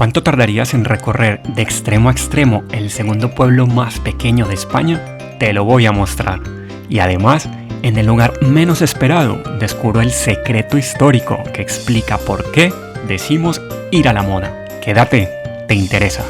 ¿Cuánto tardarías en recorrer de extremo a extremo el segundo pueblo más pequeño de España? Te lo voy a mostrar. Y además, en el lugar menos esperado, descubro el secreto histórico que explica por qué decimos ir a la moda. Quédate, te interesa.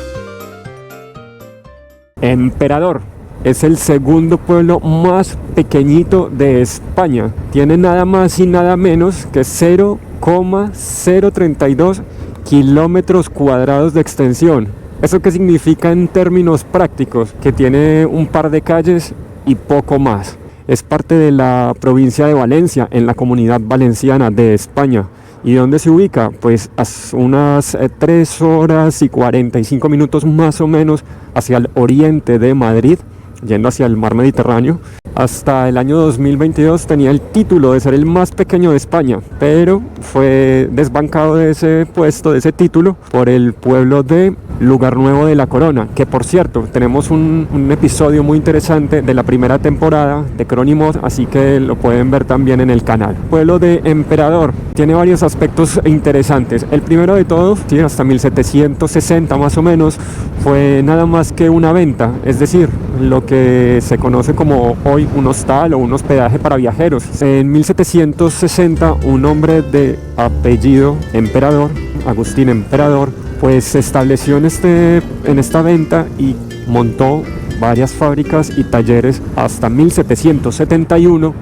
Emperador es el segundo pueblo más pequeñito de España. Tiene nada más y nada menos que 0,032 kilómetros cuadrados de extensión. ¿Eso qué significa en términos prácticos? Que tiene un par de calles y poco más. Es parte de la provincia de Valencia, en la Comunidad Valenciana de España. ¿Y dónde se ubica? Pues a unas 3 horas y 45 minutos más o menos hacia el oriente de Madrid, yendo hacia el mar Mediterráneo. Hasta el año 2022 tenía el título de ser el más pequeño de España, pero fue desbancado de ese puesto, de ese título, por el pueblo de Lugar Nuevo de la Corona, que por cierto, tenemos un episodio muy interesante de la primera temporada de Cronimod, así que lo pueden ver también en el canal. Pueblo de Emperador tiene varios aspectos interesantes. El primero de todos, sí, hasta 1760 más o menos, fue nada más que una venta, es decir, lo que se conoce como hoy un hostal o un hospedaje para viajeros. En 1760, un hombre de apellido Emperador, Agustín Emperador, pues se estableció en esta venta y montó varias fábricas y talleres. Hasta 1771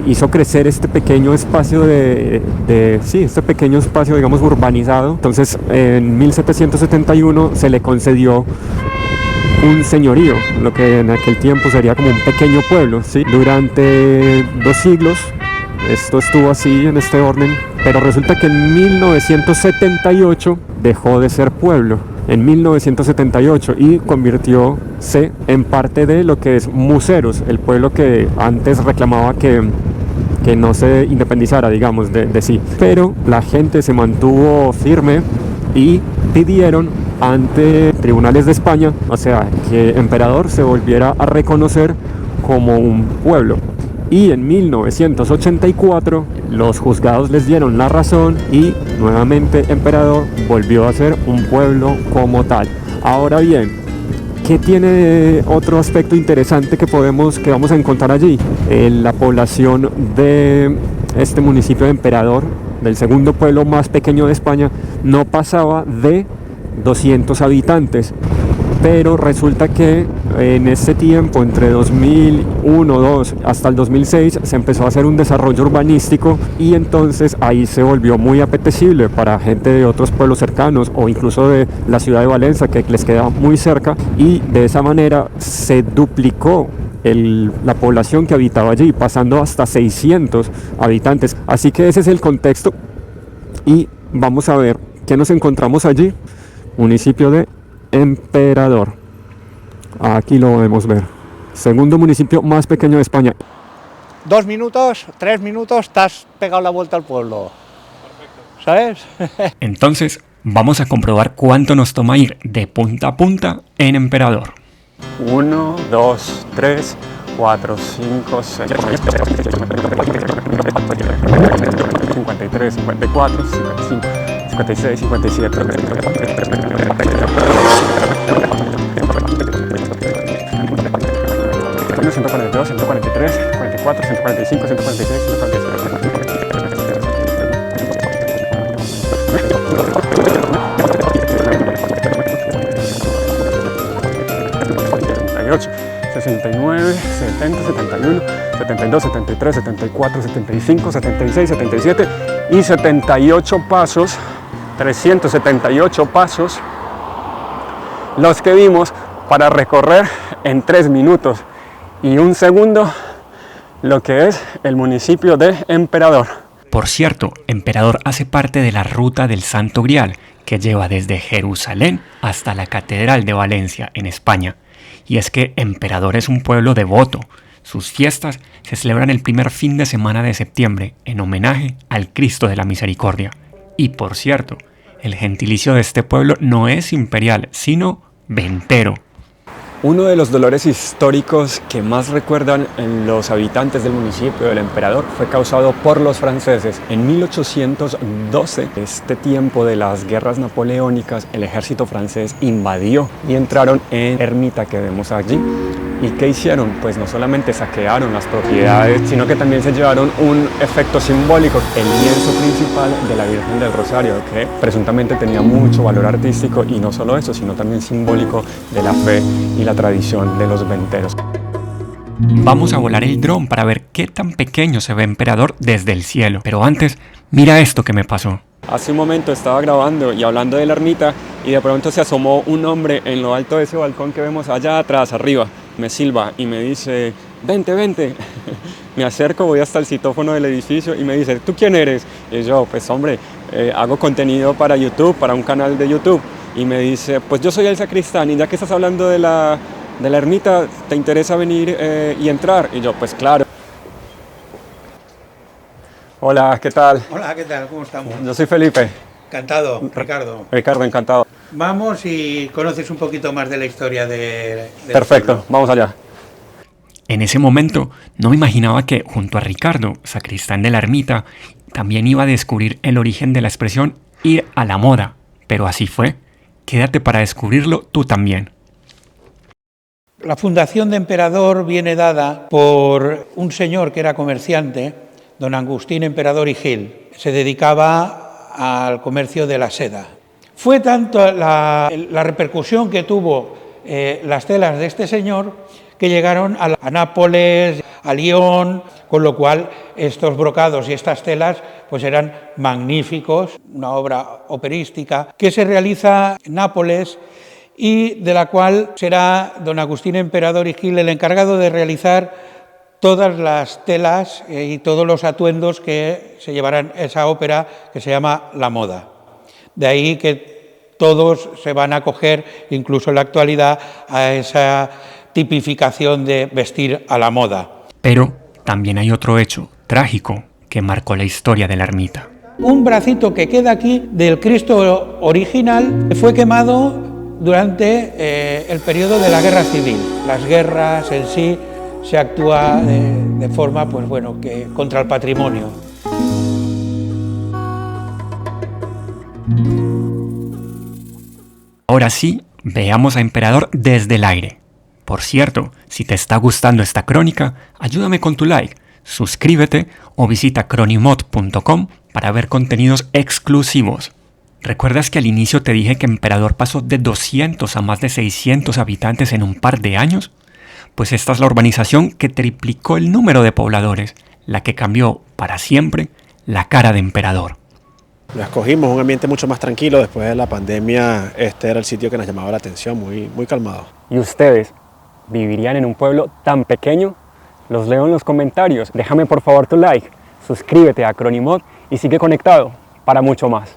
hizo crecer este pequeño espacio este pequeño espacio, digamos, urbanizado. Entonces en 1771 se le concedió un señorío, lo que en aquel tiempo sería como un pequeño pueblo, ¿sí? Durante 2 siglos esto estuvo así, en este orden, pero resulta que en 1978 dejó de ser pueblo, en 1978, y convirtióse en parte de lo que es Museros, el pueblo que antes reclamaba que no se independizara, digamos, de sí. Pero la gente se mantuvo firme y pidieron ante tribunales de España, o sea, que Emperador se volviera a reconocer como un pueblo. Y en 1984 los juzgados les dieron la razón y nuevamente Emperador volvió a ser un pueblo como tal. Ahora bien, ¿qué tiene otro aspecto interesante que vamos a encontrar allí? La población de este municipio de Emperador, del segundo pueblo más pequeño de España, no pasaba de 200 habitantes. Pero resulta que en ese tiempo, entre 2001, 2002 hasta el 2006, se empezó a hacer un desarrollo urbanístico y entonces ahí se volvió muy apetecible para gente de otros pueblos cercanos o incluso de la ciudad de Valencia, que les queda muy cerca, y de esa manera se duplicó la población que habitaba allí, pasando hasta 600 habitantes. Así que ese es el contexto y vamos a ver qué nos encontramos allí. Municipio de Emperador. Aquí lo podemos ver. Segundo municipio más pequeño de España. 2 minutos, 3 minutos, te has pegado la vuelta al pueblo. Perfecto. ¿Sabes? Entonces, vamos a comprobar cuánto nos toma ir de punta a punta en Emperador. 1, 2, 3, 4, 5, 6, 53, 54, 55, 56, 57, 142, 143, 144, 145, 146, 146, 69, 70, 71, 72, 73, 74, 75, 76, 77 y 78 pasos, 378 pasos, los que dimos para recorrer en 3 minutos y 1 segundo lo que es el municipio de Emperador. Por cierto, Emperador hace parte de la ruta del Santo Grial, que lleva desde Jerusalén hasta la Catedral de Valencia, en España. Y es que Emperador es un pueblo devoto. Sus fiestas se celebran el primer fin de semana de septiembre, en homenaje al Cristo de la Misericordia. Y por cierto, el gentilicio de este pueblo no es imperial, sino ventero. Uno de los dolores históricos que más recuerdan los habitantes del municipio del Emperador fue causado por los franceses. En 1812, este tiempo de las guerras napoleónicas, el ejército francés invadió y entraron en la ermita que vemos allí. ¿Y qué hicieron? Pues no solamente saquearon las propiedades, sino que también se llevaron un efecto simbólico, el lienzo principal de la Virgen del Rosario, que presuntamente tenía mucho valor artístico y no solo eso, sino también simbólico de la fe y la tradición de los venteros. Vamos a volar el dron para ver qué tan pequeño se ve Emperador desde el cielo. Pero antes, mira esto que me pasó. Hace un momento estaba grabando y hablando de la ermita y de pronto se asomó un hombre en lo alto de ese balcón que vemos allá atrás, arriba. Me silba y me dice, vente, vente. Me acerco, voy hasta el citófono del edificio y me dice, ¿tú quién eres? Y yo, pues hombre, hago contenido para YouTube, para un canal de YouTube. Y me dice, pues yo soy el sacristán y ya que estás hablando de la ermita, ¿te interesa venir y entrar? Y yo, pues claro. Hola, ¿qué tal? Hola, ¿qué tal? ¿Cómo estamos? Yo soy Felipe. Encantado, Ricardo. Ricardo, encantado. Vamos y conoces un poquito más de la historia del Perfecto, pueblo. vamos allá. En ese momento no me imaginaba que junto a Ricardo, sacristán de la ermita, también iba a descubrir el origen de la expresión ir a la moda. Pero así fue. Quédate para descubrirlo tú también. La fundación de Emperador viene dada por un señor que era comerciante, don Agustín Emperador y Gil. Se dedicaba al comercio de la seda. Fue tanto la repercusión que tuvo las telas de este señor que llegaron a Nápoles, a Lyon, con lo cual estos brocados y estas telas pues eran magníficos, una obra operística que se realiza en Nápoles y de la cual será don Agustín Emperador y Gil el encargado de realizar todas las telas y todos los atuendos que se llevarán esa ópera que se llama La Moda. De ahí que todos se van a acoger, incluso en la actualidad, a esa tipificación de vestir a la moda. Pero también hay otro hecho trágico que marcó la historia de la ermita. Un bracito que queda aquí del Cristo original fue quemado durante el periodo de la Guerra Civil. Las guerras en sí se actúa de forma, pues bueno, que contra el patrimonio. Ahora sí, veamos a Emperador desde el aire. Por cierto, si te está gustando esta crónica, ayúdame con tu like, suscríbete o visita cronimod.com para ver contenidos exclusivos. ¿Recuerdas que al inicio te dije que Emperador pasó de 200 a más de 600 habitantes en un par de años? Pues esta es la urbanización que triplicó el número de pobladores, la que cambió para siempre la cara de Emperador. Lo escogimos, un ambiente mucho más tranquilo. Después de la pandemia, este era el sitio que nos llamaba la atención, muy calmado. ¿Y ustedes vivirían en un pueblo tan pequeño? Los leo en los comentarios. Déjame por favor tu like, suscríbete a Cronimod y sigue conectado para mucho más.